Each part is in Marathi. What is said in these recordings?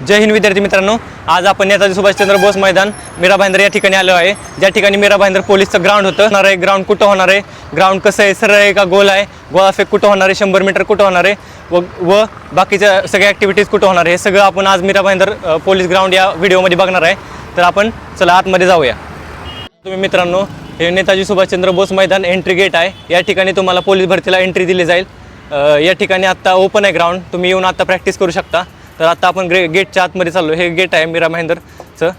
जय हिंद विद्यार्थी मित्रांनो, आज आपण नेताजी सुभाषचंद्र बोस मैदान मीरा भाईंदर या ठिकाणी आलो आहे. ज्या ठिकाणी मीरा भाईंदर पोलीसचं ग्राउंड होतं. होणार आहे ग्राउंड कुठं होणार आहे, ग्राउंड कसं आहे, सरळ आहे का गोल आहे, गोळाफेक कुठं होणार आहे, 100 मीटर कुठं होणार आहे व बाकीच्या सगळ्या ॲक्टिव्हिटीज कुठं होणार आहे, हे सगळं आपण आज मीरा भाईंदर पोलीस ग्राउंड या व्हिडिओमध्ये बघणार आहे. तर आपण चला आतमध्ये जाऊया. तुम्ही मित्रांनो, हे नेताजी सुभाषचंद्र बोस मैदान एंट्री गेट आहे. या ठिकाणी तुम्हाला पोलीस भरतीला एंट्री दिली जाईल. या ठिकाणी आत्ता ओपन आहे ग्राउंड, तुम्ही येऊन आत्ता प्रॅक्टिस करू शकता. तर आता आपण गेटच्या आतमध्ये चाललो. हे गेट आहे मीरा भाईंदरचं.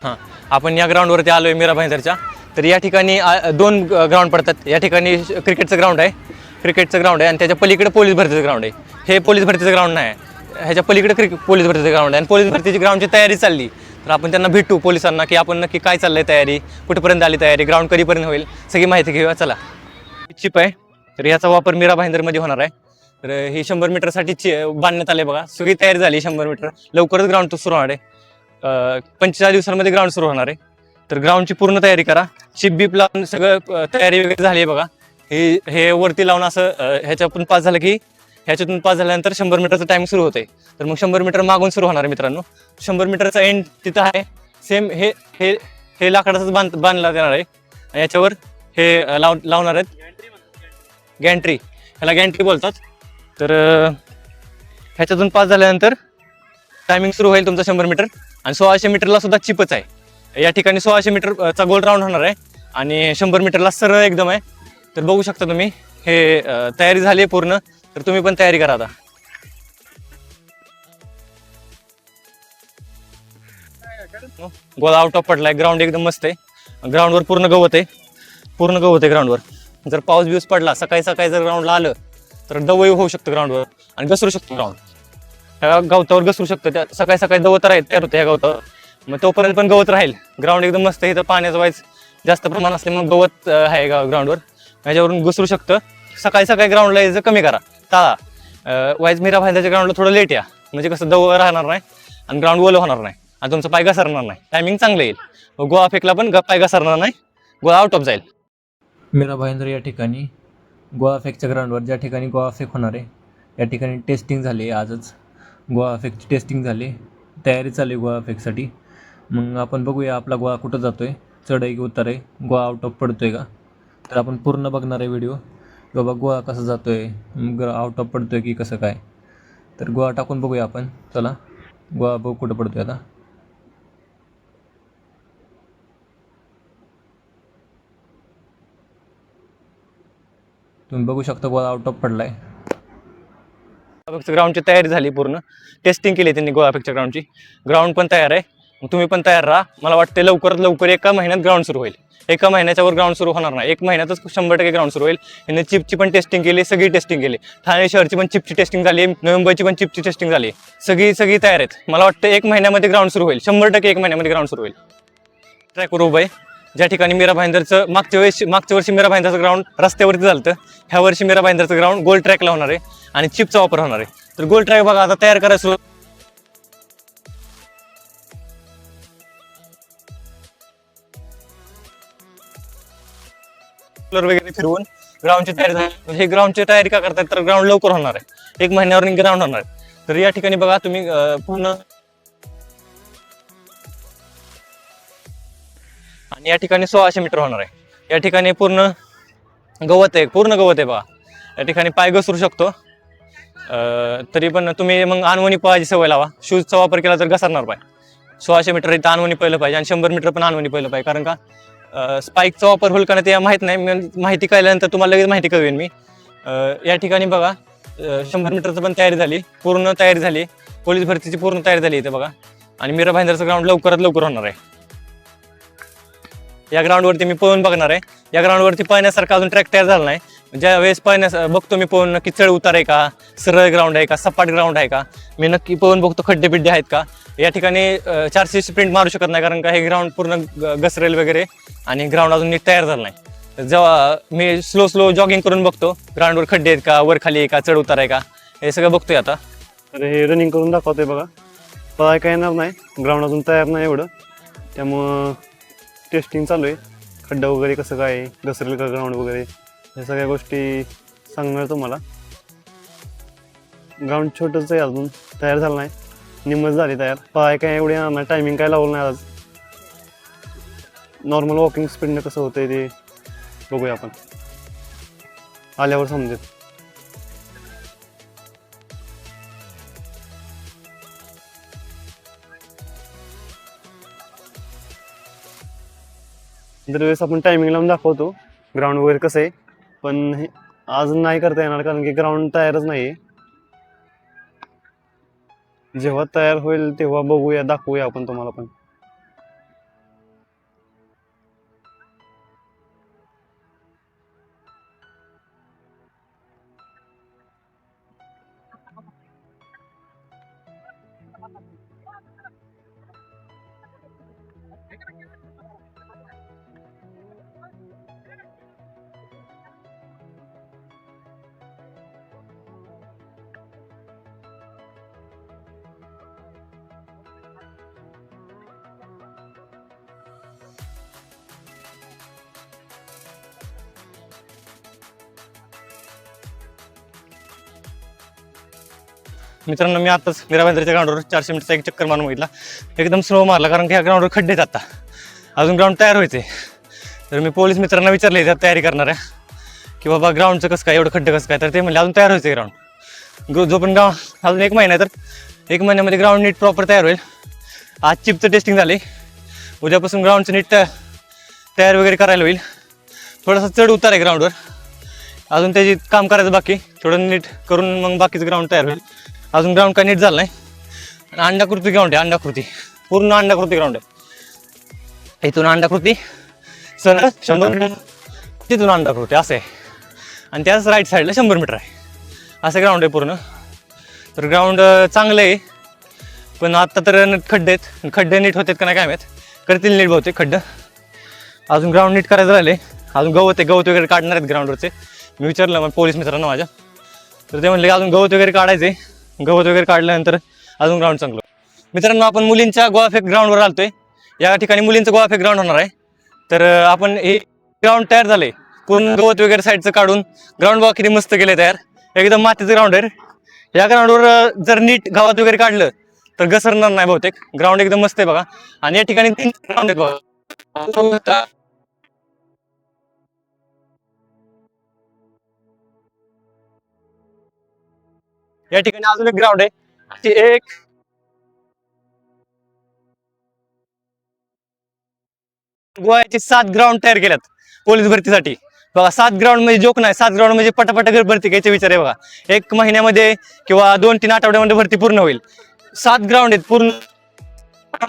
हां, आपण या ग्राउंडवरती आलो आहे मीरा भाईंदरच्या. तर या ठिकाणी दोन ग्राउंड पडतात. या ठिकाणी क्रिकेटचं ग्राउंड आहे, आणि त्याच्या पलीकडे पोलीस भरतीचं ग्राउंड आहे. हे पोलीस भरतीचं ग्राउंड नाही आहे, ह्याच्या पलीकडे पोलीस भरतीचं ग्राउंड आहे. आणि पोलीस भरतीची ग्राउंडची तयारी चालली. तर आपण त्यांना भेटू पोलिसांना की आपण नक्की काय चाललं आहे, तयारी कुठपर्यंत आली, तयारी ग्राउंड कधीपर्यंत होईल, सगळी माहिती घेऊया. चला. चिप आहे, तर याचा वापर मीरा भाईंदरमध्ये होणार आहे. तर ही 100 मीटरसाठी बांधण्यात आले बघा. सगळी तयारी झाली. 100 मीटर लवकरच ग्राउंड सुरू होणार आहे. 45 दिवसांमध्ये ग्राउंड सुरू होणार आहे. तर ग्राउंडची पूर्ण तयारी करा. चिप बीप लावून सगळं तयारी वगैरे झाली आहे बघा. हे वरती लावून असं ह्याच्यातून पास झालं की ह्याच्यातून पास झाल्यानंतर 100 मीटरचं टाइम सुरू होते. तर मग 100 मीटर मागून सुरू होणार आहे मित्रांनो. 100 मीटरचा एंड तिथं आहे. सेम हे लाकडाचंच बांधला जाणार आहे. याच्यावर हे लावणार आहेत गॅन्ट्री, ह्याला गॅन्ट्री बोलतात. तर ह्याच्यातून पास झाल्यानंतर टायमिंग सुरू होईल तुमचा 100 मीटर. आणि 1600 मीटरला सुद्धा चिपच आहे. या ठिकाणी 1600 मीटरचा गोल राऊंड होणार आहे आणि 100 मीटरला सरळ एकदम आहे. तर बघू शकता तुम्ही, हे तयारी झाली आहे पूर्ण. तर तुम्ही पण तयारी करा आता. गोल आउट ऑफ पडलाय. ग्राउंड एकदम मस्त आहे. ग्राउंडवर पूर्ण गवत आहे ग्राउंडवर. जर पाऊस बिऊस पडला सकाळी जर ग्राउंडला आलं तर दवई होऊ शकतं ग्राउंडवर आणि घसरू शकतो ग्राउंड. ह्या गवतावर घसरू शकतं. त्या सकाळी गवत राहील तयार होतं ह्या गवतावर. मग तोपर्यंत पण गवत राहील. ग्राउंड एकदम मस्त आहे. इथं पाण्याचं वाईज जास्त प्रमाण असल्यामुळे गवत आहे ग्राउंडवर, ह्याच्यावरून घसरू शकतं. सकाळी ग्राउंडला यायचं कमी करा, टाळा. वाईज मीरा भाईंदरच्या ग्राउंडला थोडं लेट या, म्हणजे कसं दव राहणार नाही आणि ग्राउंड ओलं होणार नाही आणि तुमचा पाय घसरणार नाही. टायमिंग चांगलं येईल. गोळा फेकला पण पाय घसरणार नाही, गोळा आउट ऑफ जाईल. मीरा भाईंदर या ठिकाणी गोळाफेकच्या ग्राउंडवर, ज्या ठिकाणी गोळाफेक होणार आहे या ठिकाणी टेस्टिंग झाली. आजच गोळाफेकची टेस्टिंग झाली, तयारी चालू आहे गोळाफेकसाठी. मग आपण बघूया आपला गोळा कुठं जातो आहे, चढ आहे की उतार आहे, गोळा आउट ऑफ पडतो आहे का. तर आपण पूर्ण बघणार आहे व्हिडिओ, बाबा गोळा कसा जातो आहे, आउट ऑफ पडतो आहे की कसं काय. तर गोळा टाकून बघूया आपण. चला, गोळा बघू कुठं पडतो आहे आता. तुम्ही बघू शकता गोळा आउट ऑफ पडलाय. ग्राउंडची तयारी झाली, पूर्ण टेस्टिंग केली त्यांनी गोळाफेकच्या ग्राउंडची. ग्राउंड पण तयार आहे. तुम्ही पण तयार राहा. मला वाटतं लवकरात लवकर एका महिन्यात ग्राउंड सुरू होईल. एका महिन्याच्या वर ग्राउंड सुरू होणार नाही, 1 महिन्यातच 100% ग्राउंड सुरू होईल. यांनी चिपची पण टेस्टिंग केली, सगळी टेस्टिंग केली. ठाणे शहरची पण चिपची टेस्टिंग झाली, नवी मुंबईची पण चिपची टेस्टिंग झाली. सगळी तयार आहेत. मला वाटतं 1 महिन्यामध्ये ग्राउंड सुरू होईल. 100% 1 महिन्यामध्ये ग्राउंड सुरू होईल. ट्रॅकवर उभं आहे. ज्या ठिकाणी मीरा भाईंदरचं मागच्या वर्षी मीरा भाईंदरचं ग्राउंड रस्त्यावरती झालं, ह्या वर्षी मीरा भाईंदरचं ग्राउंड गोल ट्रॅकला होणार आहे आणि चिपचा वापर होणार आहे. तर गोल ट्रॅक बघा आता तयार करायला सुरू. वगैरे फिरवून ग्राउंडची तयारी झाली. हे ग्राउंडची तयारी का करतात, तर ग्राउंड लवकर होणार आहे. 1 महिन्यावर ग्राउंड होणार आहे. तर या ठिकाणी बघा तुम्ही पूर्ण, आणि या ठिकाणी 1600 मीटर होणार आहे. या ठिकाणी पूर्ण गवत आहे बघा. या ठिकाणी पाय घसरू शकतो. तरी पण तुम्ही मग अनवणी पळायची सवय लावा. शूजचा वापर केला तर घसरणार पाय. 1600 मीटर इथं अनवणी पहिलं पाहिजे आणि 100 मीटर पण अनवणी पहिलं पाहिजे. कारण का स्पाईकचा वापर होईल का नाही ते माहीत नाही. माहिती कळल्यानंतर तुम्हाला लगेच माहिती कळवेन मी. या ठिकाणी बघा 100 मीटरचं पण तयारी झाली, पूर्ण तयारी झाली. पोलीस भरतीची पूर्ण तयारी झाली इथे बघा. आणि मीरा भाईंदरचं ग्राउंड लवकरात लवकर होणार आहे. या ग्राउंडवरती मी पळून बघणार आहे. या ग्राउंडवरती पळण्यासारखा अजून ट्रॅक तयार झाला नाही. ज्या वेळेस बघतो मी पळून नक्की चढ उतार आहे का, सरळ ग्राउंड आहे का, सपाट ग्राउंड आहे का, मी नक्की पळून बघतो खड्डे बिड्डे आहेत का. या ठिकाणी 400 स्प्रिंट मारू शकत नाही, कारण का हे ग्राउंड पूर्ण घसरेल वगैरे आणि ग्राउंड अजून नीट तयार झालं नाही. जेव्हा मी स्लो जॉगिंग करून बघतो ग्राउंडवर खड्डे आहेत का, वर खाली आहे का, चढ उतार आहे का, हे सगळं बघतोय आता. तर हे रनिंग करून दाखवतोय बघा. पळाय काय येणार नाही, ग्राउंड अजून तयार नाही एवढं, त्यामुळं टेस्टिंग चालू आहे. खड्डा वगैरे कसं काय, घसरेल का ग्राउंड वगैरे, या सगळ्या गोष्टी सांगणार तुम्हाला. ग्राउंड छोटंच आहे, अजून तयार झालं नाही, निम्मच झाली तयार. पाय काय एवढे नाही, टायमिंग काय लावलं नाही आज. नॉर्मल वॉकिंग स्पीडनं कसं होतंय ते बघूया आपण, आल्यावर समजेल. दरवेळेस आपण टायमिंग लावून दाखवतो ग्राउंड वगैरे कसं आहे, पण आज नाही करता येणार कारण की ग्राउंड तयारच नाही आहे. जेव्हा तयार होईल तेव्हा बघूया, दाखवूया आपण तुम्हाला पण. मित्रांनो, मी आताच मीरा भाईंदरच्या ग्राउंडवर 400 मीटरचा एक चक्कर मारून बघितला. एकदम स्लो मारला कारण की ह्या ग्राउंडवर खड्डे आहेत, आता अजून ग्राउंड तयार व्हायचे. तर मी पोलीस मित्रांना विचारले त्या तयारी करणाऱ्या की बाबा ग्राउंडचं कसं काय, एवढं खड्डे कसं काय, तर ते म्हणले अजून तयार व्हायचं ग्राउंड. जो पण ग्राउंड अजून 1 महिना आहे, तर 1 महिन्यामध्ये ग्राउंड नीट प्रॉपर तयार होईल. आज चिपचं टेस्टिंग झाले, उद्यापासून ग्राउंडचं नीट तयार वगैरे करायला होईल. थोडासा चढ उतार आहे ग्राउंडवर, अजून त्याची काम करायचं बाकी, थोडं नीट करून मग बाकीचं ग्राउंड तयार होईल. अजून ग्राउंड काय नीट झालं नाही. आणि अंडाकृती ग्राउंड आहे, अंडाकृती, पूर्ण अंडाकृती ग्राउंड आहे. इथून अंडाकृती सर 100 मीटर, तिथून अंडाकृती असं आहे, आणि त्याच राईट साईडला 100 मीटर आहे. असं ग्राउंड आहे पूर्ण. तर ग्राउंड चांगलं आहे, पण आत्ता तर खड्डे आहेत. खड्डे नीट होतात का नाही काय माहीत, करतील नीट बहुतेक खड्डं. अजून ग्राउंड नीट करायचं राहिले. अजून गवत आहे, गवत वगैरे काढणार आहेत ग्राउंडवरचे. मी विचारलं मग पोलीस मित्रांना माझ्या, तर ते म्हणले अजून गवत वगैरे काढायचे. गवत वगैरे काढल्यानंतर अजून ग्राउंड चांगलं. मित्रांनो, आपण मुलींच्या गोवाफेक ग्राउंडवर आलतोय. या ठिकाणी मुलींचं गोवाफेक ग्राउंड होणार आहे. तर आपण हे ग्राउंड तयार झाले, पूर्ण गवत वगैरे साईडचं काढून ग्राउंड बघा किती मस्त केले तयार. एकदम मातीचं ग्राउंड आहे. या ग्राउंडवर जर नीट गावात वगैरे काढलं तर घसरणार नाही बहुतेक. ग्राउंड एकदम मस्त आहे बघा. आणि या ठिकाणी 3 ग्राउंड आहेत बघा. या ठिकाणी अजून एक ग्राउंड आहे. एक गोव्याचे 7 ग्राउंड तयार केल्यात पोलीस भरतीसाठी बघा. 7 ग्राउंड म्हणजे जोक नाही, 7 ग्राउंड म्हणजे पटापट भरती घ्यायचे विचार आहे बघा. 1 महिन्यामध्ये किंवा 2-3 आठवड्यामध्ये भरती पूर्ण होईल. 7 ग्राउंड आहेत पूर्ण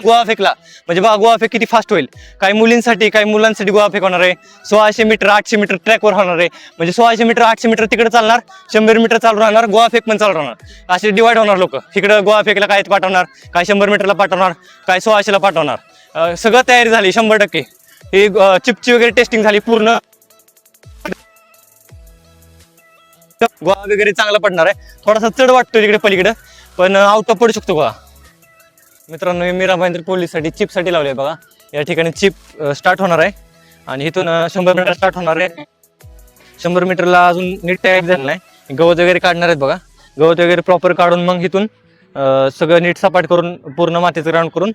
गोवा फेकला म्हणजे बघा गोवा फेक किती फास्ट होईल. काही मुलींसाठी काही मुलांसाठी गोवा फेक होणार आहे. 1600 मीटर 800 मीटर ट्रॅकवर होणार आहे. म्हणजे 1600 मीटर 800 मीटर तिकडे चालणार, 100 मीटर चालू राहणार, गोवा फेक पण चालू राहणार. असे डिवाइड होणार लोक. इकडं गोवा फेकला काय पाठवणार, काय 100 मीटरला पाठवणार, काय 1600ला पाठवणार. सगळं तयारी झाली 100%. ही चिपची वगैरे टेस्टिंग झाली पूर्ण. गोवा वगैरे चांगला पडणार आहे. थोडासा चढ वाटतो तिकडे पलीकडे, पण आउट ऑफ पडू शकतो गोवा. मित्रांनो, हे मीरा भाईंदर पोलीससाठी चिपसाठी लावले बघा. या ठिकाणी चिप स्टार्ट होणार आहे आणि इथून 100 मीटर स्टार्ट होणार आहे. 100 मीटरला अजून नीट तयारी झालं नाही. गवत वगैरे काढणार आहेत बघा. गवत वगैरे प्रॉपर काढून मग इथून सगळं नीट सपाट करून पूर्ण मातीचं ग्राउंड करून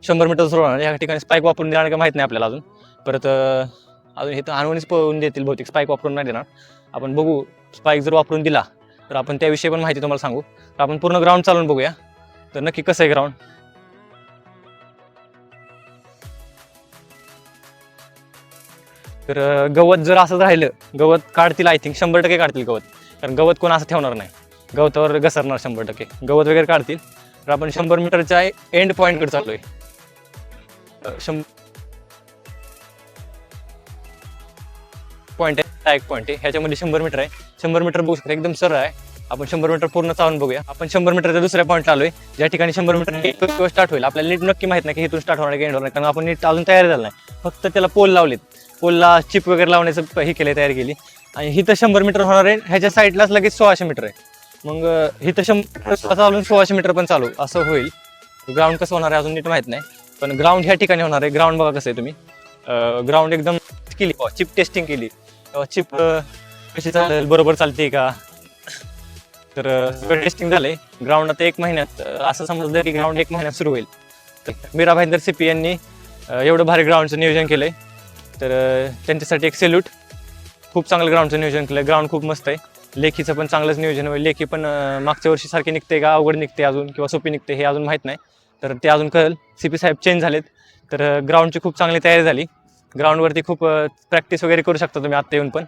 100 मीटर सुरू होणार. या ठिकाणी स्पाईक वापरून देणार का माहीत नाही आपल्याला अजून. परत अजून इथं आणूनच पळवून देतील बहुतेक. स्पाईक वापरून नाही देणार. आपण बघू, स्पाईक जर वापरून दिला तर आपण त्याविषयी पण माहिती तुम्हाला सांगू. तर आपण पूर्ण ग्राउंड चालून बघूया तर नक्की कसं आहे ग्राउंड. तर गवत जर असंच राहिलं, गवत काढतील आय थिंक 100% काढतील गवत. कारण गवत कोण असं ठेवणार नाही, गवतावर घसरणार 100%. गवत वगैरे काढतील. तर आपण 100 मीटरच्या एंड पॉईंटकडे चाललो आहे. 100 पॉईंट आहे, एक पॉईंट आहे. ह्याच्यामध्ये 100 मीटर आहे. 100 मीटर बघू शकता एकदम सरळ आहे. आपण 100 मीटर पूर्ण चालून बघूया. आपण 100 मीटरच्या दुसऱ्या पॉईंटला आलोय, ज्या ठिकाणी 100 मीटर स्टार्ट होईल. आपल्याला नीट नक्की माहित नाही की इथून स्टार्ट होणार की एंड होणार, कारण आपण नीट अजून तयारी झालं नाही. फक्त त्याला पोल लावलेत, पोलला चिप वगैरे लावण्याचं हे केलं, तयारी केली. आणि इथं 100 मीटर होणार आहे. ह्याच्या साईडलाच लगेच 1600 मीटर आहे. मग इथं 100 चालून 1600 मीटर पण चालू असं होईल. ग्राउंड कसं होणार आहे अजून नीट माहित नाही, पण ग्राउंड ह्या ठिकाणी होणार आहे. ग्राउंड बघा कसं आहे तुम्ही. ग्राउंड एकदम केली, चिप टेस्टिंग केली. चिप कशी चालेल, बरोबर चालते का. तर सगळं टेस्टिंग झालंय. ग्राउंड आता 1 महिन्यात असं समजलं की ग्राउंड 1 महिन्यात सुरू होईल. तर मीरा भाईंदर CP यांनी एवढं भारी ग्राउंडचं नियोजन केलंय. तर त्यांच्यासाठी एक सॅल्यूट. खूप चांगलं ग्राउंडचं नियोजन केलंय. ग्राउंड खूप मस्त आहे. लेखीचं पण चांगलंच नियोजन होईल. लेखी पण मागच्या वर्षी सारखी निघते का अवघड निघते अजून किंवा सोपी निघते हे अजून माहीत नाही. तर ते अजून कळेल. CP साहेब चेंज झालेत. तर ग्राउंडची खूप चांगली तयारी झाली. ग्राउंडवरती खूप प्रॅक्टिस वगैरे करू शकता तुम्ही आत्ता येऊन पण.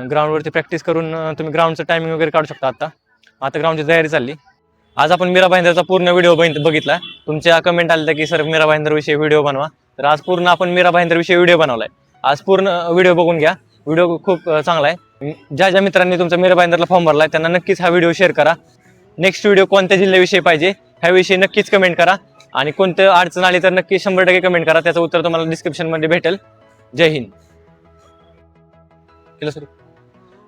ग्राउंडवरती प्रॅक्टिस करून तुम्ही ग्राउंडचं टायमिंग वगैरे काढू शकता. आता ग्राउंडची तयारी चालली. आज आपण मीरा भाईंदरचा पूर्ण व्हिडिओ बघितला. तुमच्या कमेंट आल्या की सर मीरा भाईंदरविषयी व्हिडिओ बनवा. तर आज पूर्ण आपण मीरा भाईंदरविषयी व्हिडिओ बनवलाय. आज पूर्ण व्हिडिओ बघून घ्या. व्हिडिओ खूप चांगला आहे. ज्या मित्रांनी तुमचा मीरा भाईंदरला फॉर्म भरलाय त्यांना नक्कीच हा व्हिडिओ शेअर करा. नेक्स्ट व्हिडिओ कोणत्या जिल्ह्याविषयी पाहिजे ह्याविषयी नक्कीच कमेंट करा. आणि कोणतं अडचण आली तर नक्की 100% कमेंट करा. त्याचं उत्तर तुम्हाला डिस्क्रिप्शनमध्ये भेटेल. जय हिंद. केलं सर.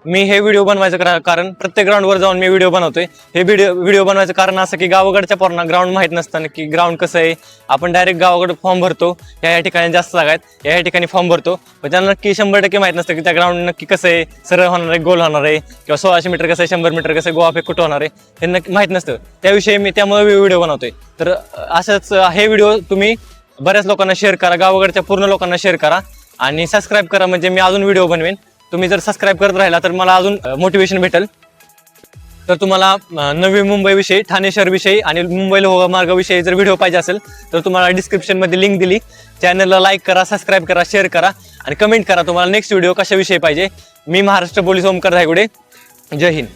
मी हे व्हिडिओ बनवायचं कारण प्रत्येक ग्राउंडवर जाऊन मी व्हिडिओ बनवतोय. हे व्हिडिओ बनवायचं कारण असं की गावाकडच्या पोरांना ग्राउंड माहीत नसतं की ग्राउंड कसं आहे. आपण डायरेक्ट गावाकडे फॉर्म भरतो. या ठिकाणी जास्त जागा आहेत. या ठिकाणी फॉर्म भरतो. पण त्यांना नक्की 100% माहीत नसतं की त्या ग्राउंड नक्की कसं आहे. सरळ होणार आहे, गोल होणार आहे किंवा 1600 मीटर कसं आहे, 100 मीटर कसं आहे, गोवा फेक कुठं होणार आहे हे नक्की माहीत नसतं. त्याविषयी मी त्यामुळे व्हिडिओ बनवतोय. तर असंच हे व्हिडिओ तुम्ही बऱ्याच लोकांना शेअर करा. गावाकडच्या पूर्ण लोकांना शेअर करा आणि सबस्क्राईब करा. म्हणजे मी अजून व्हिडिओ बनवेन. तुम्ही जर सबस्क्राईब करत राहिला तर मला अजून मोटिवेशन भेटेल. तर तुम्हाला नवी मुंबईविषयी, ठाणे शहरविषयी आणि मुंबई लोह मार्गाविषयी जर व्हिडिओ पाहिजे असेल तर तुम्हाला डिस्क्रिप्शनमध्ये लिंक दिली. चॅनलला लाईक करा, सबस्क्राईब करा, शेअर करा आणि कमेंट करा तुम्हाला नेक्स्ट व्हिडिओ कशाविषयी पाहिजे. मी महाराष्ट्र पोलीस ओमकार धायगुडे. जय हिंद.